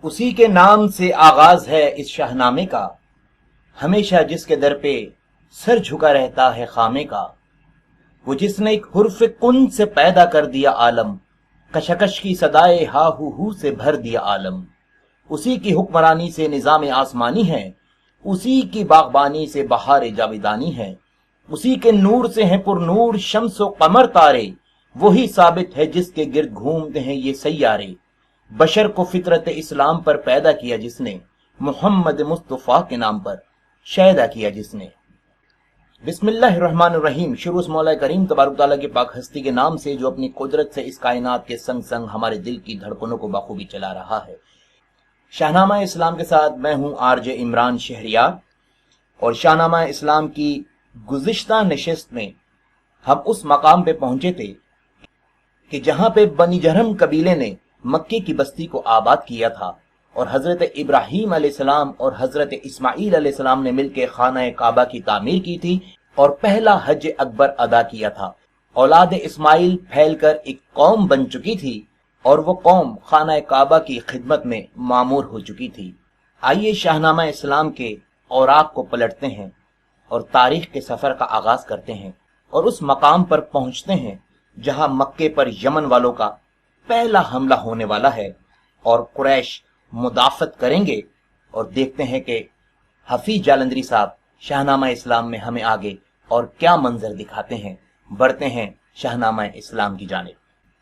اسی کے نام سے آغاز ہے اس شاہنامے کا، ہمیشہ جس کے در پہ سر جھکا رہتا ہے خامے کا، وہ جس نے ایک حرف کن سے پیدا کر دیا عالم، کشکش کی صدائے ہا ہو سے بھر دیا عالم۔ اسی کی حکمرانی سے نظام آسمانی ہے، اسی کی باغبانی سے بہار جاویدانی ہے، اسی کے نور سے ہیں پر نور شمس و قمر تارے، وہی ثابت ہے جس کے گرد گھومتے ہیں یہ سیارے۔ بشر کو فطرت اسلام پر پیدا کیا جس نے، محمد مصطفیٰ کے نام پر شیدا کیا جس نے۔ بسم اللہ الرحمن الرحیم۔ شروع اس مولا کریم تبارک تعالیٰ کے پاک ہستی کے نام سے جو اپنی قدرت سے اس کائنات کے سنگ سنگ ہمارے دل کی دھڑکنوں کو بخوبی چلا رہا ہے۔ شاہنامہ اسلام کے ساتھ میں ہوں آر جے عمران شہریار، اور شاہنامہ اسلام کی گزشتہ نشست میں ہم اس مقام پہ پہنچے تھے کہ جہاں پہ بنی جرہم قبیلے نے مکے کی بستی کو آباد کیا تھا، اور حضرت ابراہیم علیہ السلام اور حضرت اسماعیل علیہ السلام نے مل کے خانہ کعبہ کی تعمیر کی تھی اور پہلا حج اکبر ادا کیا تھا۔ اولاد اسماعیل پھیل کر ایک قوم بن چکی تھی اور وہ قوم خانہ کعبہ کی خدمت میں معمور ہو چکی تھی۔ آئیے شاہنامہ اسلام کے اوراق کو پلٹتے ہیں اور تاریخ کے سفر کا آغاز کرتے ہیں، اور اس مقام پر پہنچتے ہیں جہاں مکے پر یمن والوں کا پہلا حملہ ہونے والا ہے، اور قریش مدافعت کریں گے، اور دیکھتے ہیں کہ حفیظ جالندری صاحب شاہنامہ اسلام میں ہمیں آگے اور کیا منظر دکھاتے ہیں۔ بڑھتے ہیں شاہنامہ اسلام کی جانب۔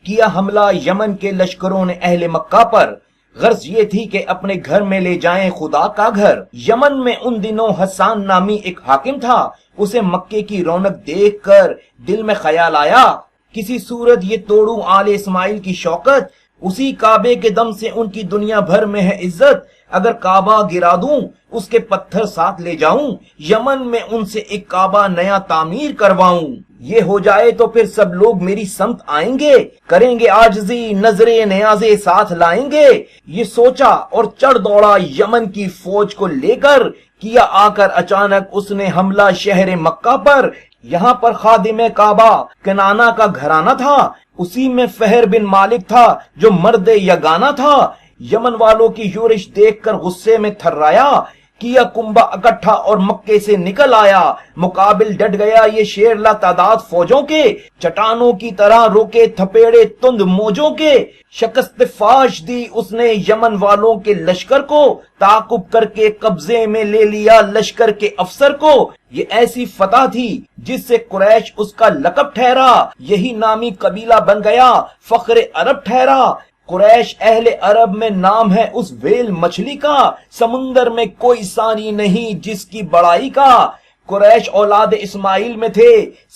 کیا حملہ یمن کے لشکروں نے اہل مکہ پر، غرض یہ تھی کہ اپنے گھر میں لے جائیں خدا کا گھر۔ یمن میں ان دنوں حسان نامی ایک حاکم تھا، اسے مکے کی رونق دیکھ کر دل میں خیال آیا کسی صورت یہ توڑوں آل اسماعیل کی شوکت، اسی کعبے کے دم سے ان کی دنیا بھر میں ہے عزت، اگر کعبہ گرا دوں اس کے پتھر ساتھ لے جاؤں، یمن میں ان سے ایک کعبہ نیا تعمیر کرواؤں، یہ ہو جائے تو پھر سب لوگ میری سمت آئیں گے، کریں گے عاجزی نظر نیازے ساتھ لائیں گے۔ یہ سوچا اور چڑھ دوڑا یمن کی فوج کو لے کر، کیا آ کر اچانک اس نے حملہ شہر مکہ پر۔ یہاں پر خادم کعبہ کنانا کا گھرانہ تھا، اسی میں فہر بن مالک تھا جو مرد یگانہ تھا۔ یمن والوں کی یورش دیکھ کر غصے میں تھرایا، کیا کنبہ اکٹھا اور مکے سے نکل آیا، مقابل ڈٹ گیا یہ شیر لا تعداد فوجوں کے، چٹانوں کی طرح روکے تھپیڑے تند موجوں کے، شکست فاش دی اس نے یمن والوں کے لشکر کو، تعاقب کر کے قبضے میں لے لیا لشکر کے افسر کو۔ یہ ایسی فتح تھی جس سے قریش اس کا لقب ٹھہرا، یہی نامی قبیلہ بن گیا، فخر عرب ٹھہرا۔ قریش اہل عرب میں نام ہے اس ویل مچھلی کا، سمندر میں کوئی ثانی نہیں جس کی بڑائی کا۔ قریش اولاد اسماعیل میں تھے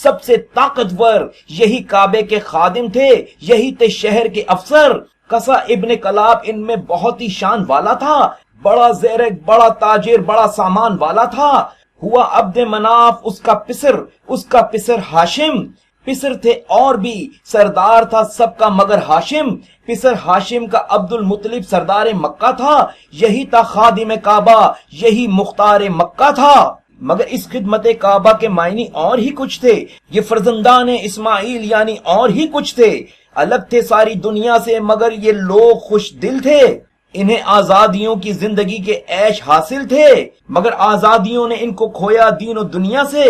سب سے طاقتور، یہی کعبے کے خادم تھے، یہی تھے شہر کے افسر۔ قصہ ابن کلاب ان میں بہت ہی شان والا تھا، بڑا زیرک، بڑا تاجر، بڑا سامان والا تھا۔ ہوا عبد مناف اس کا پسر ہاشم، پسر تھے اور بھی، سردار تھا سب کا مگر ہاشم، پسر ہاشم کا عبد المطلب سردار مکہ تھا، یہی تھا خادم کعبہ، یہی مختار مکہ تھا۔ مگر اس خدمت کعبہ کے معنی اور ہی کچھ تھے، یہ فرزندان اسماعیل یعنی اور ہی کچھ تھے، الگ تھے ساری دنیا سے مگر یہ لوگ خوش دل تھے، انہیں آزادیوں کی زندگی کے عیش حاصل تھے، مگر آزادیوں نے ان کو کھویا دین و دنیا سے،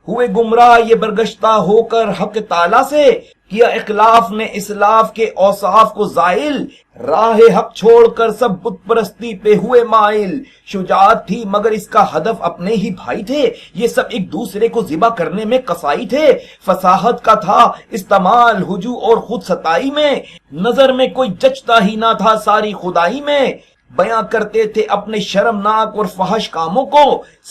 ہوئے گمراہ یہ برگشتہ ہو کر حق تعالیٰ سے، کیا اخلاف نے اسلاف کے اوصاف کو زائل، راہ حق چھوڑ کر سب بت پرستی پہ ہوئے مائل، شجاعت تھی مگر اس کا ہدف اپنے ہی بھائی تھے، یہ سب ایک دوسرے کو ذبح کرنے میں کسائی تھے، فصاحت کا تھا استعمال ہجو اور خود ستائی میں، نظر میں کوئی جچتا ہی نہ تھا ساری خدائی میں، بیاں کرتے تھے اپنے شرمناک اور فحش کاموں کو،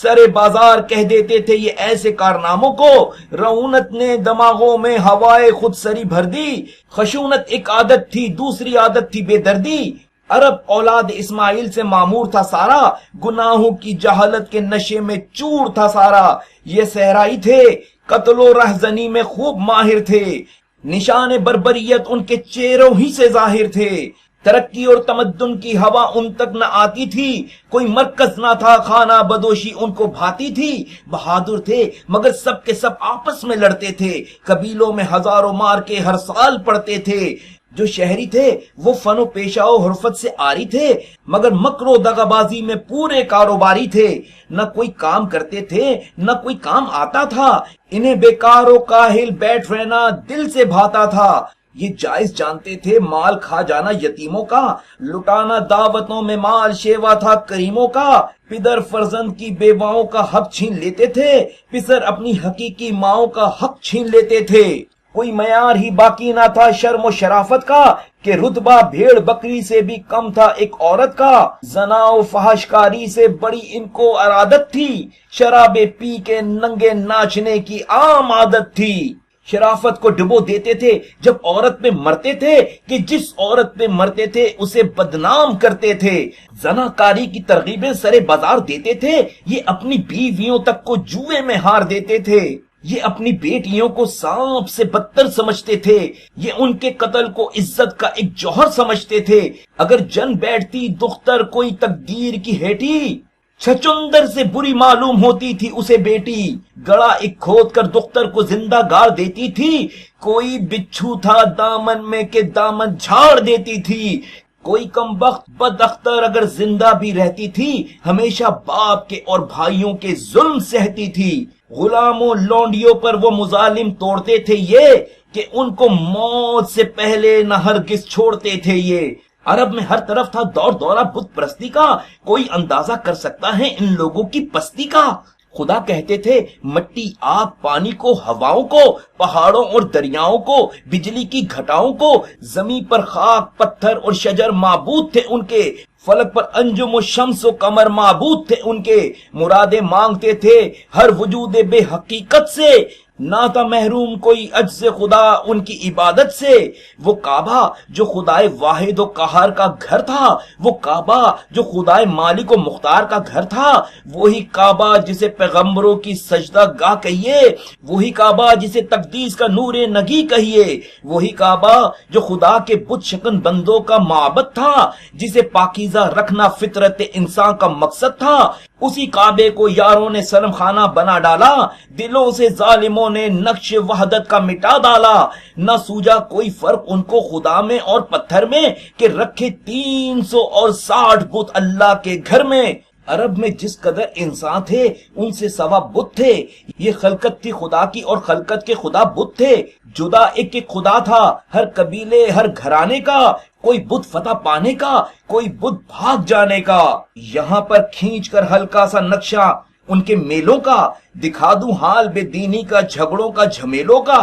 سرے بازار کہہ دیتے تھے یہ ایسے کارناموں کو، رعونت نے دماغوں میں ہوائے خود سری بھر دی، خشونت ایک عادت تھی دوسری عادت تھی بے دردی، عرب اولاد اسماعیل سے معمور تھا سارا، گناہوں کی جہالت کے نشے میں چور تھا سارا، یہ صحرائی تھے قتل و رہزنی میں خوب ماہر تھے، نشان بربریت ان کے چہروں ہی سے ظاہر تھے، ترقی اور تمدن کی ہوا ان تک نہ آتی تھی، کوئی مرکز نہ تھا خانہ بدوشی ان کو بھاتی تھی، بہادر تھے مگر سب کے سب آپس میں لڑتے تھے، قبیلوں میں ہزاروں مار کے ہر سال پڑتے تھے، جو شہری تھے وہ فن و پیشہ و حرفت سے آری تھے، مگر مکر و دغابازی میں پورے کاروباری تھے۔ نہ کوئی کام کرتے تھے نہ کوئی کام آتا تھا، انہیں بیکار و کاہل بیٹھ رہنا دل سے بھاتا تھا۔ یہ جائز جانتے تھے مال کھا جانا یتیموں کا، لٹانا دعوتوں میں مال شیوا تھا کریموں کا۔ پدر فرزند کی بیواؤں کا حق چھین لیتے تھے، پسر اپنی حقیقی ماؤں کا حق چھین لیتے تھے۔ کوئی معیار ہی باقی نہ تھا شرم و شرافت کا، کہ رتبہ بھیڑ بکری سے بھی کم تھا ایک عورت کا۔ زنا و فحشکاری سے بڑی ان کو ارادت تھی، شرابے پی کے ننگے ناچنے کی عام عادت تھی۔ شرافت کو ڈبو دیتے تھے جب عورت پہ مرتے تھے، کہ جس عورت پہ مرتے تھے اسے بدنام کرتے تھے۔ زنا کاری کی ترغیبیں سرے بازار دیتے تھے، یہ اپنی بیویوں تک کو جوئے میں ہار دیتے تھے۔ یہ اپنی بیٹیوں کو سانپ سے بدتر سمجھتے تھے، یہ ان کے قتل کو عزت کا ایک جوہر سمجھتے تھے۔ اگر جن بیٹھتی دختر کوئی تقدیر کی ہیٹی، چھچندر سے بری معلوم ہوتی تھی اسے بیٹی۔ گڑا ایک کھود کر دختر کو زندہ گار دیتی تھی، کوئی بچھو تھا دامن میں کہ دامن جھاڑ دیتی تھی۔ کوئی کم بخت بد اختر اگر زندہ بھی رہتی تھی، ہمیشہ باپ کے اور بھائیوں کے ظلم سہتی تھی۔ غلاموں لونڈیوں پر وہ مظالم توڑتے تھے یہ، کہ ان کو موت سے پہلے نہ ہرگز چھوڑتے تھے یہ۔ عرب میں ہر طرف تھا دور دورہ بت پرستی کا، کوئی اندازہ کر سکتا ہے ان لوگوں کی پستی کا۔ خدا کہتے تھے مٹی آگ پانی کو، ہواؤں کو، پہاڑوں اور دریاؤں کو، بجلی کی گھٹاؤں کو۔ زمین پر خاک پتھر اور شجر معبود تھے ان کے، فلک پر انجم و شمس و قمر معبود تھے ان کے۔ مرادیں مانگتے تھے ہر وجود بے حقیقت سے، نہ تھا محروم کوئی عجز خدا ان کی عبادت سے۔ وہ کعبہ جو خدائے واحد و قہار کا گھر تھا، وہ کعبہ جو خدائے مالک و مختار کا گھر تھا، وہی کعبہ جسے پیغمبروں کی سجدہ گاہ کہیے، وہی کعبہ جسے تقدیس کا نور نگی کہیے، وہی کعبہ جو خدا کے بت شکن بندوں کا معبد تھا، جسے پاکیزہ رکھنا فطرت انسان کا مقصد تھا۔ اسی کعبے کو یاروں نے صنم خانہ بنا ڈالا، دلوں سے ظالموں نے نقش وحدت کا مٹا ڈالا۔ نہ سوجا کوئی فرق ان کو خدا میں اور پتھر میں، کہ رکھے 360 بت اللہ کے گھر میں۔ عرب میں جس قدر انسان تھے ان سے سوا بت تھے، یہ خلقت تھی خدا کی اور خلقت کے خدا بت تھے۔ جدا ایک ایک خدا تھا ہر قبیلے ہر گھرانے کا، کوئی بت فتح پانے کا، کوئی بت بھاگ جانے کا۔ یہاں پر کھینچ کر ہلکا سا نقشہ ان کے میلوں کا دکھا دوں، حال بے دینی کا، جھگڑوں کا، جھمیلوں کا۔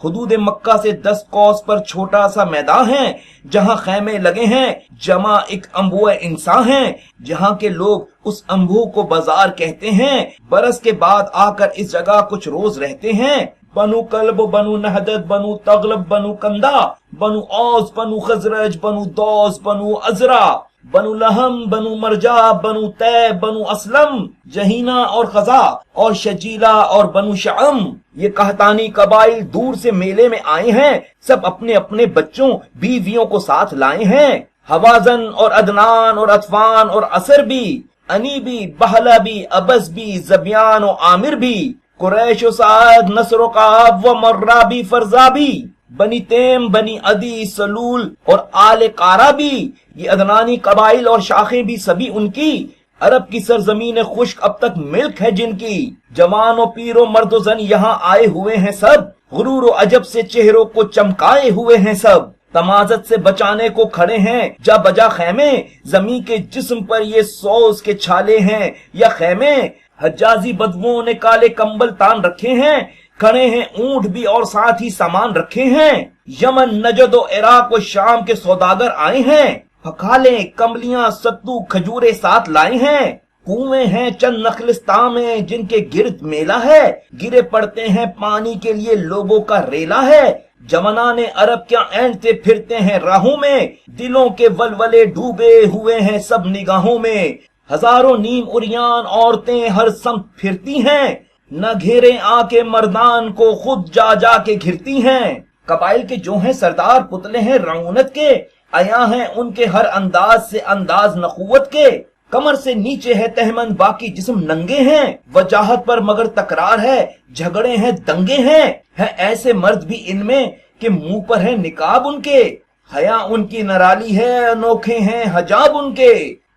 حدود مکہ سے 10 کوس پر چھوٹا سا میدان ہے، جہاں خیمے لگے ہیں، جمع ایک انبوہ انسان ہیں، جہاں کے لوگ اس انبوہ کو بازار کہتے ہیں۔ برس کے بعد آ کر اس جگہ کچھ روز رہتے ہیں۔ بنو کلب، بنو نہدت، بنو تغلب، بنو کندہ، بنو اوس، بنو خزرج، بنو دوس، بنو ازرا، بنو لہم، بنو مرجا، بنو تیب، بنو اسلم، جہینہ اور خزا اور شجیلہ اور بنو شعم۔ یہ قحطانی قبائل دور سے میلے میں آئے ہیں، سب اپنے اپنے بچوں بیویوں کو ساتھ لائے ہیں۔ حوازن اور عدنان اور اطفان اور اثر بھی، انی بھی، بہلا بھی، ابس بھی، زبیان و عامر بھی، قریش و سعد، نصر و قعب و مرہ بھی، فرزا بھی، بنی تیم، بنی عدی، سلول اور آل قارا بھی۔ یہ عدنانی قبائل اور شاخیں بھی سبھی ان کی۔ عرب کی سرزمین خشک اب تک ملک ہے جن کی، جوان و پیر و مرد و زن یہاں آئے ہوئے ہیں سب، غرور و عجب سے چہروں کو چمکائے ہوئے ہیں سب۔ تمازت سے بچانے کو کھڑے ہیں جا بجا خیمے، زمین کے جسم پر یہ سوز کے چھالے ہیں یا خیمے۔ حجازی بدبوؤں نے کالے کمبل تان رکھے ہیں، کھڑے ہیں اونٹ بھی اور ساتھ ہی سامان رکھے ہیں۔ یمن، نجد و عراق و شام کے سوداگر آئے ہیں، پھکالیں، کملیاں، ستو، کھجورے ساتھ لائے ہیں۔ کنویں ہیں چند نخلستان میں جن کے گرد میلہ ہے، گرے پڑتے ہیں پانی کے لیے لوگوں کا ریلا ہے۔ جوانان عرب کیا اینٹتے پھرتے ہیں راہوں میں، دلوں کے ولولے ڈوبے ہوئے ہیں سب نگاہوں میں۔ ہزاروں نیم اریان عورتیں ہر سمت پھرتی ہیں، نہ گھیرے آ کے مردان کو خود جا جا کے گھرتی ہیں۔ قبائل کے جو ہیں سردار پتلے ہیں رعونت کے، عیاں ہیں ان کے ہر انداز سے انداز نخوت کے۔ کمر سے نیچے ہے تہمند، باقی جسم ننگے ہیں، وجاہت پر مگر تکرار ہے، جھگڑے ہیں دنگے ہیں۔ ایسے مرد بھی ان میں کہ منہ پر ہے نقاب ان کے، حیا ان کی نرالی ہے، انوکھے ہیں حجاب ان کے،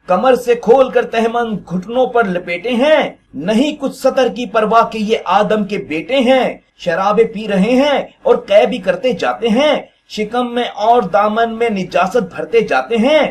کمر سے کھول کر تہمن گھٹنوں پر لپیٹے ہیں، نہیں کچھ سطر کی پرواہ کہ یہ آدم کے بیٹے ہیں، شرابیں پی رہے ہیں اور قے بھی کرتے جاتے ہیں، شکم میں اور دامن میں نجاست بھرتے جاتے ہیں،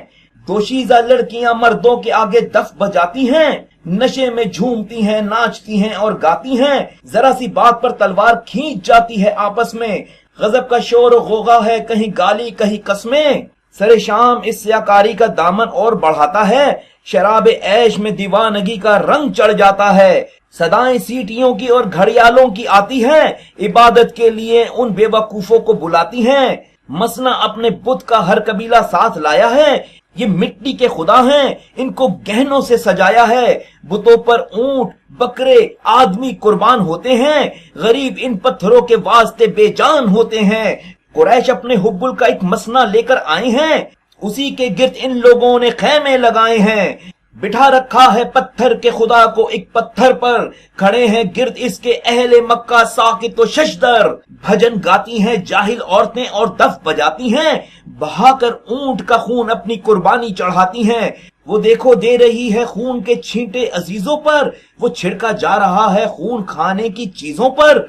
دوشیزہ لڑکیاں مردوں کے آگے دف بجاتی ہیں، نشے میں جھومتی ہیں، ناچتی ہیں اور گاتی ہیں، ذرا سی بات پر تلوار کھینچ جاتی ہے آپس میں، غضب کا شور و غوغا ہے، کہیں گالی کہیں قسمیں، سر شام اس سیاکاری کا دامن اور بڑھاتا ہے، شراب عیش میں دیوانگی کا رنگ چڑھ جاتا ہے، صدائیں سیٹیوں کی اور گھڑیالوں کی آتی ہیں، عبادت کے لیے ان بے وقوفوں کو بلاتی ہیں، مسنا اپنے بت کا ہر قبیلہ ساتھ لایا ہے، یہ مٹی کے خدا ہیں، ان کو گہنوں سے سجایا ہے، بتوں پر اونٹ بکرے آدمی قربان ہوتے ہیں، غریب ان پتھروں کے واسطے بے جان ہوتے ہیں، قریش اپنے حبل کا ایک مسنا لے کر آئے ہیں، اسی کے گرد ان لوگوں نے خیمے لگائے ہیں، بٹھا رکھا ہے پتھر کے خدا کو ایک پتھر پر، کھڑے ہیں گرد اس کے اہل مکہ ساکت و ششدر، بھجن گاتی ہیں جاہل عورتیں اور دف بجاتی ہیں، بہا کر اونٹ کا خون اپنی قربانی چڑھاتی ہیں، وہ دیکھو دے رہی ہے خون کے چھینٹے عزیزوں پر، وہ چھڑکا جا رہا ہے خون کھانے کی چیزوں پر،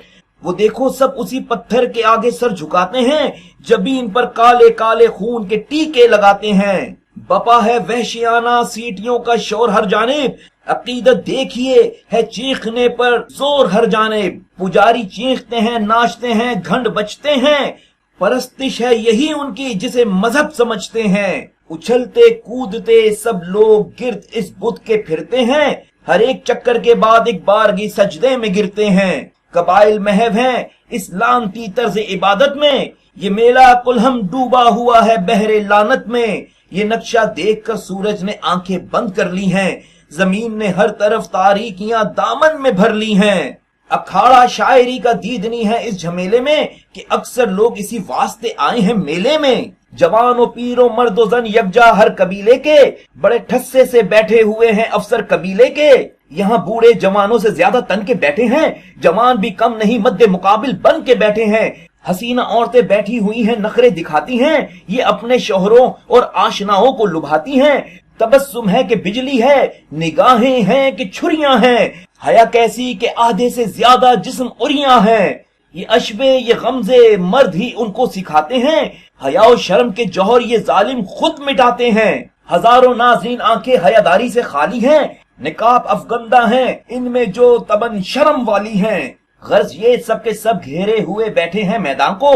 وہ دیکھو سب اسی پتھر کے آگے سر جھکاتے ہیں، جبین پر کالے کالے خون کے ٹیکے لگاتے ہیں، بپا ہے وحشیانہ سیٹیوں کا شور ہر جانب، عقیدت دیکھیے ہے چیخنے پر زور ہر جانب، پجاری چیختے ہیں ناچتے ہیں گھنٹ بجتے ہیں، پرستش ہے یہی ان کی جسے مذہب سمجھتے ہیں، اچھلتے کودتے سب لوگ گرد اس بت کے پھرتے ہیں، ہر ایک چکر کے بعد ایک بارگی سجدے میں گرتے ہیں، قبائل محو ہیں اس لانتی طرز عبادت میں، یہ میلہ کلہم ڈوبا ہوا ہے بحر لعنت میں، یہ نقشہ دیکھ کر سورج نے آنکھیں بند کر لی ہیں، زمین نے ہر طرف تاریکیاں دامن میں بھر لی ہیں، اکھاڑا شاعری کا دیدنی ہے اس جھمیلے میں کہ اکثر لوگ اسی واسطے آئے ہیں میلے میں، جوان و پیر و مرد و زن یکجا ہر قبیلے کے، بڑے ٹھسے سے بیٹھے ہوئے ہیں افسر قبیلے کے، یہاں بوڑھے جوانوں سے زیادہ تن کے بیٹھے ہیں، جوان بھی کم نہیں مد مقابل بن کے بیٹھے ہیں، حسینہ عورتیں بیٹھی ہوئی ہیں نخرے دکھاتی ہیں، یہ اپنے شوہروں اور آشناؤں کو لبھاتی ہیں، تبسم ہے کہ بجلی ہے، نگاہیں ہیں کہ چھریاں ہیں، حیا کیسی کہ آدھے سے زیادہ جسم اریاں ہیں، یہ اشبے یہ غمزے مرد ہی ان کو سکھاتے ہیں، حیا و شرم کے جوہر یہ ظالم خود مٹاتے ہیں، ہزاروں ناظرین آنکھیں حیاداری سے خالی ہیں، نقاب افگندہ ہیں ان میں جو تبن شرم والی ہیں، غرض یہ سب کے سب گھیرے ہوئے بیٹھے ہیں میدان کو،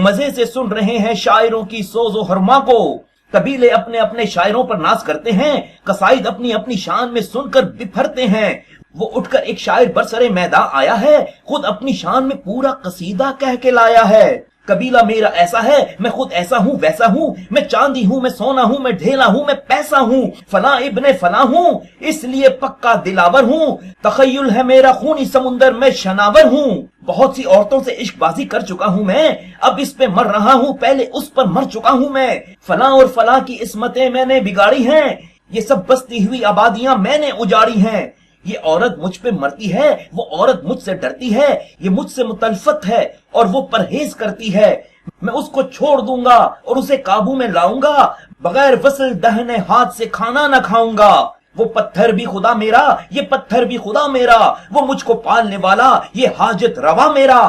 مزے سے سن رہے ہیں شاعروں کی سوز و ہرما کو، قبیلے اپنے اپنے شاعروں پر ناز کرتے ہیں، قصائد اپنی اپنی شان میں سن کر بپھرتے ہیں، وہ اٹھ کر ایک شاعر برسرے میدان آیا ہے، خود اپنی شان میں پورا قصیدہ کہہ کے لایا ہے، قبیلہ میرا ایسا ہے میں خود ایسا ہوں ویسا ہوں، میں چاندی ہوں میں سونا ہوں میں ڈھیلا ہوں میں پیسہ ہوں، فلاں ابن فلاں ہوں اس لیے پکا دلاور ہوں، تخیل ہے میرا خونی سمندر میں شناور ہوں، بہت سی عورتوں سے عشق بازی کر چکا ہوں میں، اب اس پہ مر رہا ہوں پہلے اس پر مر چکا ہوں میں، فلاں اور فلاں کی عصمتیں میں نے بگاڑی ہیں، یہ سب بستی ہوئی آبادیاں میں نے اجاڑی ہیں، یہ عورت مجھ پہ مرتی ہے وہ عورت مجھ سے ڈرتی ہے، یہ مجھ سے متلفت ہے اور وہ پرہیز کرتی ہے، میں اس کو چھوڑ دوں گا اور اسے قابو میں لاؤں گا، بغیر وصل دہنے ہاتھ سے کھانا نہ کھاؤں گا، وہ پتھر بھی خدا میرا یہ پتھر بھی خدا میرا، وہ مجھ کو پالنے والا یہ حاجت روا میرا،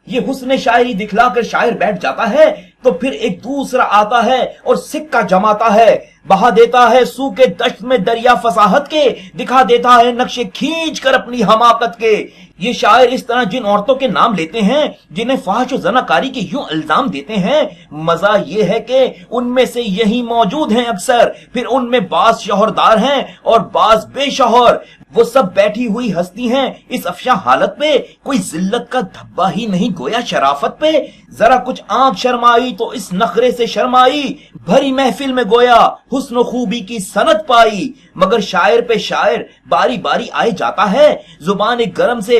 یہ حسن شاعری دکھلا کر شاعر بیٹھ جاتا ہے تو پھر ایک دوسرا آتا ہے اور سکہ جماتا ہے، بہا دیتا ہے سو کے دشت میں دریا فصاحت کے، دکھا دیتا ہے نقشے کھینچ کر اپنی حماقت کے، یہ شاعر اس طرح جن عورتوں کے نام لیتے ہیں جنہیں فحش و زناکاری کے یوں الزام دیتے ہیں، مزہ یہ ہے کہ ان میں سے یہی موجود ہیں اکثر، پھر ان میں بعض شوہردار ہیں اور بعض بے شوہر، وہ سب بیٹھی ہوئی ہستی ہیں اس افشاں حالت پہ، کوئی ذلت کا دھبا ہی نہیں گویا شرافت پہ، ذرا کچھ آنکھ شرمائی تو اس نخرے سے شرمائی، بھری محفل میں گویا حسن و خوبی کی سند پائی، مگر شاعر پہ شاعر باری باری آئے جاتا ہے، زبان گرم سے